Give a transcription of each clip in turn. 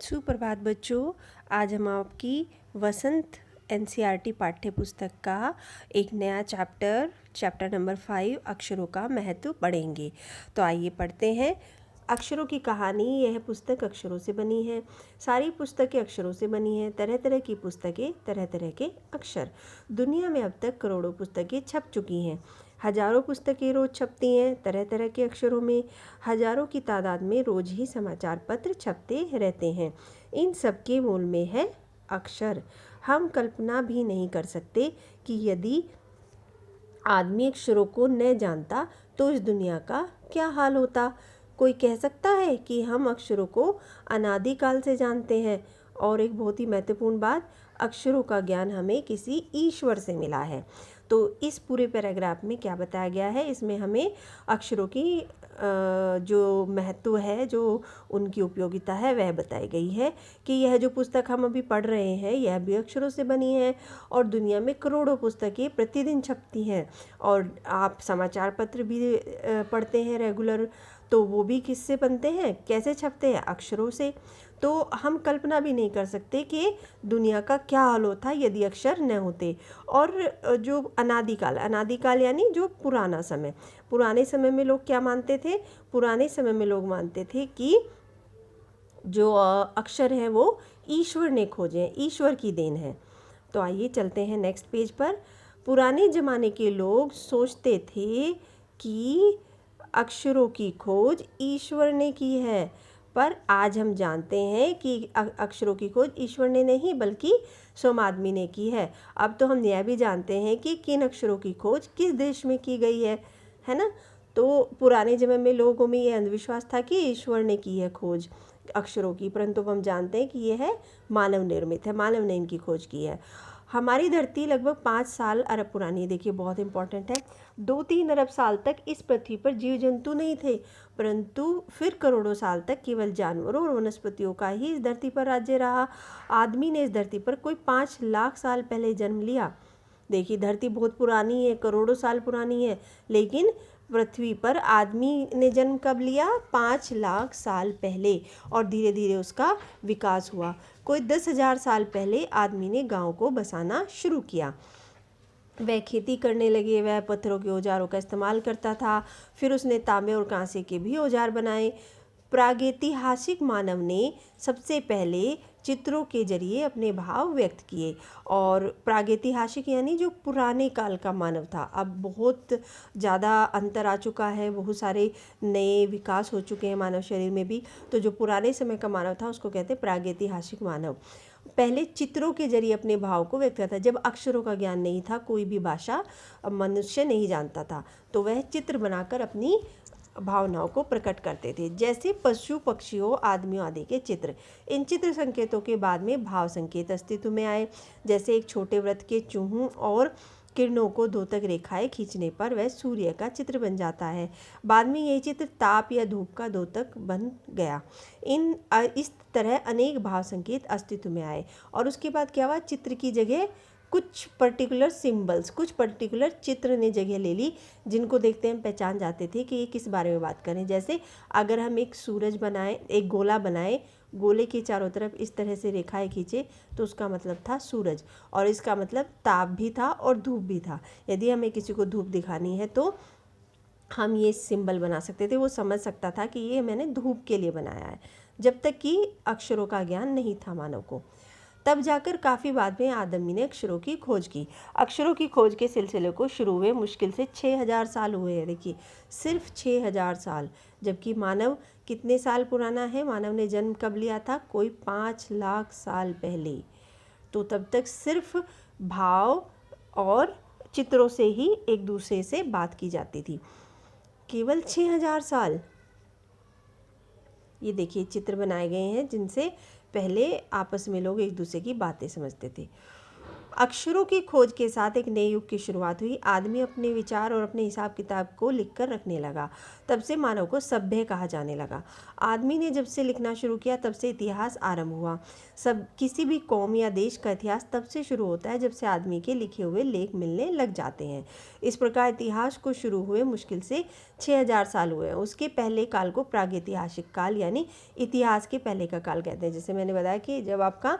सुप्रभात बच्चों। आज हम आपकी वसंत एनसीईआरटी पाठ्य पुस्तक का एक नया चैप्टर नंबर 5 अक्षरों का महत्व पढ़ेंगे। तो आइए पढ़ते हैं। अक्षरों की कहानी। यह पुस्तक अक्षरों से बनी है। सारी पुस्तकें अक्षरों से बनी हैं। तरह तरह की पुस्तकें, तरह तरह के अक्षर। दुनिया में अब तक करोड़ों पुस्तकें छप चुकी हैं। हजारों पुस्तकें रोज छपती हैं तरह तरह के अक्षरों में। हजारों की तादाद में रोज ही समाचार पत्र छपते रहते हैं। इन सब के मूल में है अक्षर। हम कल्पना भी नहीं कर सकते कि यदि आदमी अक्षरों को न जानता तो इस दुनिया का क्या हाल होता। कोई कह सकता है कि हम अक्षरों को अनादिकाल से जानते हैं। और एक बहुत ही महत्वपूर्ण बात, अक्षरों का ज्ञान हमें किसी ईश्वर से मिला है। तो इस पूरे पैराग्राफ में क्या बताया गया है, इसमें हमें अक्षरों की जो महत्व है, जो उनकी उपयोगिता है, वह बताई गई है कि यह जो पुस्तक हम अभी पढ़ रहे हैं यह भी अक्षरों से बनी है। और दुनिया में करोड़ों पुस्तकें प्रतिदिन छपती हैं। और आप समाचार पत्र भी पढ़ते हैं रेगुलर, तो वो भी किससे बनते हैं, कैसे छपते हैं, अक्षरों से। तो हम कल्पना भी नहीं कर सकते कि दुनिया का क्या हाल होता यदि अक्षर न होते। और जो अनादिकाल यानी जो पुराने समय में लोग क्या मानते थे, पुराने समय में लोग मानते थे कि जो अक्षर हैं वो ईश्वर ने खोजे हैं, ईश्वर की देन है। तो आइए चलते हैं नेक्स्ट पेज पर। पुराने ज़माने के लोग सोचते थे कि अक्षरों की खोज ईश्वर ने की है, पर आज हम जानते हैं कि अक्षरों की खोज ईश्वर ने नहीं बल्कि स्वयं आदमी ने की है। अब तो हम यह भी जानते हैं कि किन अक्षरों की खोज किस देश में की गई है ना। तो पुराने समय में लोगों में यह अंधविश्वास था कि ईश्वर ने की है खोज अक्षरों की, परंतु हम जानते हैं कि यह है मानव निर्मित है, मानव ने इनकी खोज की है। हमारी धरती लगभग 5 अरब पुरानी है। देखिए बहुत इंपॉर्टेंट है। 2-3 अरब साल तक इस पृथ्वी पर जीव जंतु नहीं थे, परंतु फिर करोड़ों साल तक केवल जानवरों और वनस्पतियों का ही इस धरती पर राज्य रहा। आदमी ने इस धरती पर कोई 5 लाख साल पहले जन्म लिया। देखिए धरती बहुत पुरानी है, करोड़ों साल पुरानी है, लेकिन पृथ्वी पर आदमी ने जन्म कब लिया, 5 लाख साल पहले। और धीरे धीरे उसका विकास हुआ। कोई 10,000 साल पहले आदमी ने गांव को बसाना शुरू किया। वह खेती करने लगे, वह पत्थरों के औजारों का इस्तेमाल करता था। फिर उसने तांबे और कांसे के भी औजार बनाए। प्रागैतिहासिक मानव ने सबसे पहले चित्रों के जरिए अपने भाव व्यक्त किए। और प्रागैतिहासिक यानी जो पुराने काल का मानव था। अब बहुत ज़्यादा अंतर आ चुका है, बहुत सारे नए विकास हो चुके हैं मानव शरीर में भी। तो जो पुराने समय का मानव था उसको कहते हैं प्रागैतिहासिक मानव। पहले चित्रों के जरिए अपने भाव को व्यक्त करता था। जब अक्षरों का ज्ञान नहीं था, कोई भी भाषा मनुष्य नहीं जानता था, तो वह चित्र बनाकर अपनी भावनाओं को प्रकट करते थे, जैसे पशु पक्षियों आदमियों आदि के चित्र। इन चित्र संकेतों के बाद में भाव संकेत अस्तित्व में आए, जैसे एक छोटे वृत्त के चूहों और किरणों को द्योतक रेखाएं खींचने पर वह सूर्य का चित्र बन जाता है। बाद में यही चित्र ताप या धूप का द्योतक बन गया। इस तरह अनेक भाव संकेत अस्तित्व में आए। और उसके बाद क्या हुआ, चित्र की जगह कुछ पर्टिकुलर सिंबल्स, कुछ पर्टिकुलर चित्र ने जगह ले ली, जिनको देखते हम पहचान जाते थे कि ये किस बारे में बात करें। जैसे अगर हम एक सूरज बनाएं, एक गोला बनाएं, गोले के चारों तरफ इस तरह से रेखाएं खींचे, तो उसका मतलब था सूरज। और इसका मतलब ताप भी था और धूप भी था। यदि हमें किसी को धूप दिखानी है तो हम ये सिंबल बना सकते थे, वो समझ सकता था कि ये मैंने धूप के लिए बनाया है, जब तक कि अक्षरों का ज्ञान नहीं था मानव को। तब जाकर काफ़ी बाद में आदमी ने अक्षरों की खोज की। अक्षरों की खोज के सिलसिले को शुरू हुए मुश्किल से 6,000 साल हुए हैं। देखिए सिर्फ 6,000 साल, जबकि मानव कितने साल पुराना है, मानव ने जन्म कब लिया था, कोई 5 लाख साल पहले। तो तब तक सिर्फ भाव और चित्रों से ही एक दूसरे से बात की जाती थी। केवल 6,000 साल। ये देखिए चित्र बनाए गए हैं जिनसे पहले आपस में लोग एक दूसरे की बातें समझते थे। अक्षरों की खोज के साथ एक नए युग की शुरुआत हुई। आदमी अपने विचार और अपने हिसाब किताब को लिखकर रखने लगा। तब से मानव को सभ्य कहा जाने लगा। आदमी ने जब से लिखना शुरू किया तब से इतिहास आरंभ हुआ। सब किसी भी कौम या देश का इतिहास तब से शुरू होता है जब से आदमी के लिखे हुए लेख मिलने लग जाते हैं। इस प्रकार इतिहास को शुरू हुए मुश्किल से 6000 साल हुए। उसके पहले काल को प्रागैतिहासिक काल यानी इतिहास के पहले का काल कहते हैं। जैसे मैंने बताया कि जब आपका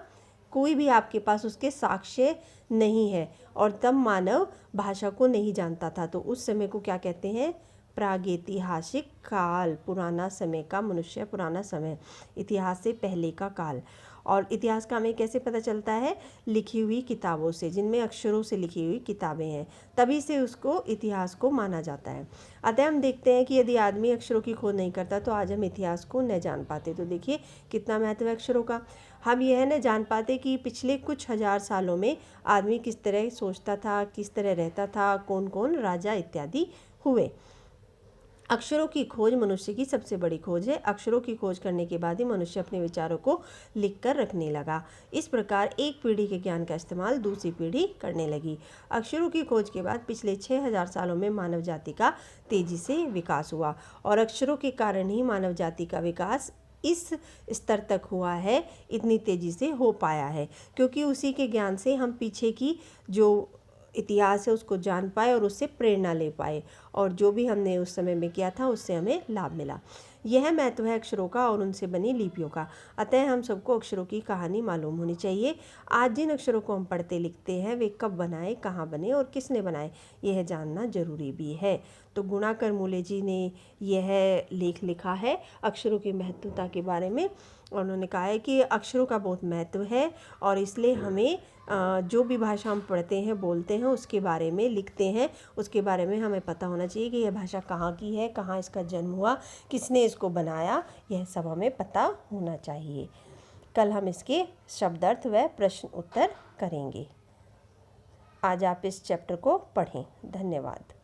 कोई भी आपके पास उसके साक्ष्य नहीं है और तब मानव भाषा को नहीं जानता था, तो उस समय को क्या कहते हैं? प्रागैतिहासिक काल, पुराना समय का मनुष्य, पुराना समय, इतिहास से पहले का काल। और इतिहास का हमें कैसे पता चलता है? लिखी हुई किताबों से, जिनमें अक्षरों से लिखी हुई किताबें हैं, तभी से उसको इतिहास को माना जाता है। अतः हम देखते हैं कि यदि आदमी अक्षरों की खोज नहीं करता तो आज हम इतिहास को न जान पाते। तो देखिए कितना महत्व है अक्षरों का। हम यह न जान पाते कि पिछले कुछ हजार सालों में आदमी किस तरह सोचता था, किस तरह रहता था, कौन कौन राजा इत्यादि हुए। अक्षरों की खोज मनुष्य की सबसे बड़ी खोज है। अक्षरों की खोज करने के बाद ही मनुष्य अपने विचारों को लिखकर रखने लगा। इस प्रकार एक पीढ़ी के ज्ञान का इस्तेमाल दूसरी पीढ़ी करने लगी। अक्षरों की खोज के बाद पिछले 6000 सालों में मानव जाति का तेजी से विकास हुआ और अक्षरों के कारण ही मानव जाति का विकास इस स्तर तक हुआ है, इतनी तेजी से हो पाया है, क्योंकि उसी के ज्ञान से हम पीछे की जो इतिहास है उसको जान पाए और उससे प्रेरणा ले पाए, और जो भी हमने उस समय में किया था उससे हमें लाभ मिला। यह महत्व है अक्षरों का और उनसे बनी लिपियों का। अतः हम सबको अक्षरों की कहानी मालूम होनी चाहिए। आज जिन अक्षरों को हम पढ़ते लिखते हैं वे कब बनाए, कहाँ बने और किसने बनाए, यह जानना जरूरी भी है। तो गुणाकर मूले जी ने यह लेख लिखा है अक्षरों की महत्वता के बारे में, और उन्होंने कहा है कि अक्षरों का बहुत महत्व है और इसलिए हमें जो भी भाषा हम पढ़ते हैं, बोलते हैं, उसके बारे में लिखते हैं, उसके बारे में हमें पता होना चाहिए कि यह भाषा कहाँ की है, कहाँ इसका जन्म हुआ, किसने इसको बनाया, यह सब हमें पता होना चाहिए। कल हम इसके शब्दार्थ व प्रश्न उत्तर करेंगे। आज आप इस चैप्टर को पढ़ें। धन्यवाद।